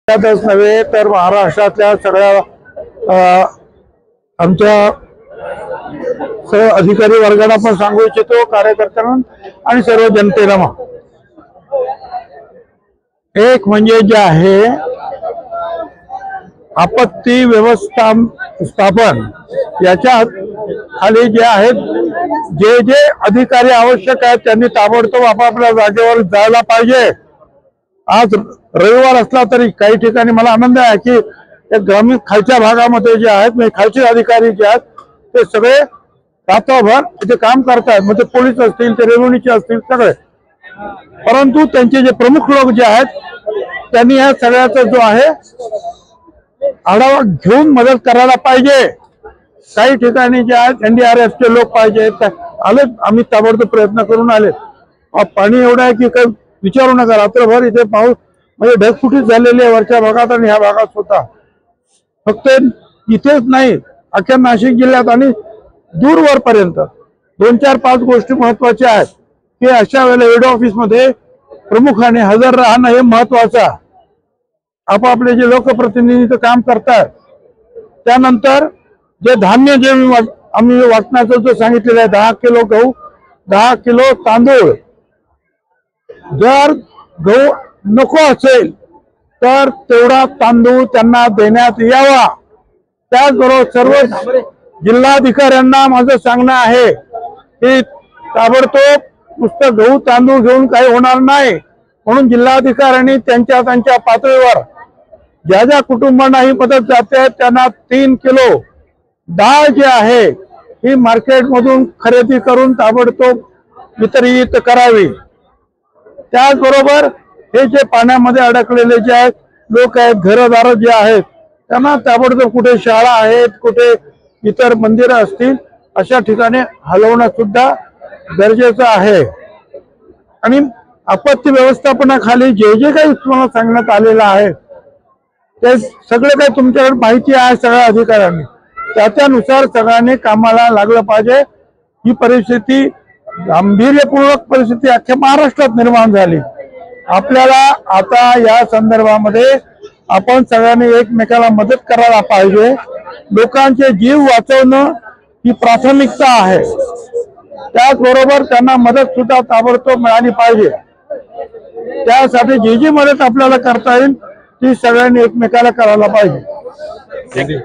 त्यातच नव्हे तर महाराष्ट्रातल्या सगळ्या आमच्या सर्व अधिकारी वर्गाला पण सांगू इच्छितो, कार्यकर्त्यांना आणि सर्व जनतेला। एक म्हणजे जे आहे आपत्ती व्यवस्थापन, याच्या खाली जे आहेत जे अधिकारी आवश्यक आहेत त्यांनी ताबडतोब आपापल्या जागेवर जायला पाहिजे। आज रविवार असला तरी काही ठिकाणी मला आनंद आहे की ग्रामीण खालच्या भागामध्ये जे आहेत म्हणजे खालचे अधिकारी जे आहेत ते सगळे रात्रभर इथे काम करतात, म्हणजे पोलीस असतील ते रेव्हेन्यूचे असतील सगळे। परंतु त्यांचे जे प्रमुख लोक जे आहेत त्यांनी या सगळ्याचा जो आहे आढावा घेऊन मदत करायला पाहिजे। काही ठिकाणी जे आहेत NDRF चे लोक पाहिजे आले, आम्ही ताबडतोब प्रयत्न करून आले। पाणी एवढं आहे की काही विचारू नका, रात्रभर इथे पाऊस म्हणजे ढगफुटी झालेली आहे वरच्या भागात आणि ह्या भागात सुद्धा। फक्त इथेच नाही, अख्ख्या नाशिक जिल्ह्यात आणि दूरवर पर्यंत 2-4-5 गोष्टी महत्वाच्या आहेत की अशा वेळेला हेड ऑफिस मध्ये प्रमुखाने हजर राहणं हे महत्वाचं आहे। आपापले जे लोकप्रतिनिधी काम करतात, त्यानंतर जे धान्य जे आम्ही वाटण्याचं जो सांगितलेलं आहे 10 किलो गहू 10 किलो तांदूळ, जर गहू नको असेल तर तेवढा तांदूळ त्यांना देण्यात यावा। त्याचबरोबर सर्व जिल्हाधिकाऱ्यांना माझं सांगणं आहे की ताबडतोब नुसतं गहू तांदूळ घेऊन काही होणार नाही, म्हणून जिल्हाधिकाऱ्यांनी त्यांच्या पातळीवर ज्या ज्या कुटुंबांना ही मदत जाते त्यांना 3 किलो डाळ जी आहे ही मार्केटमधून खरेदी करून ताबडतोब वितरित करावी। त्याचबरोबर हे जे पाण्यामध्ये अडकलेले जे आहेत लोक आहेत, घरदार जे आहेत, त्यांना ताबडतोब कुठे शाळा आहेत, कुठे इतर मंदिरं असतील अशा ठिकाणी हलवणं सुद्धा गरजेचं आहे। आणि आपत्ती व्यवस्थापनाखाली जे काही तुम्हाला सांगण्यात आलेलं आहे ते सगळे काही तुमच्याकडे माहिती आहे सगळ्या अधिकाऱ्यांनी, त्यानुसार सगळ्यांनी कामाला लागलं पाहिजे। ही परिस्थिती गांभीर्यपूर्वक परिस्थिती अख्ख्या महाराष्ट्रात निर्माण झाली। आपल्याला आता या संदर्भामध्ये आपण सगळ्यांनी एकमेकाला मदत करायला पाहिजे। लोकांचे जीव वाचवणं ही प्राथमिकता आहे, त्याचबरोबर त्यांना मदत सुद्धा ताबडतोब मिळाली पाहिजे। त्यासाठी जी मदत आपल्याला करता येईल ती सगळ्यांनी एकमेकाला करायला पाहिजे।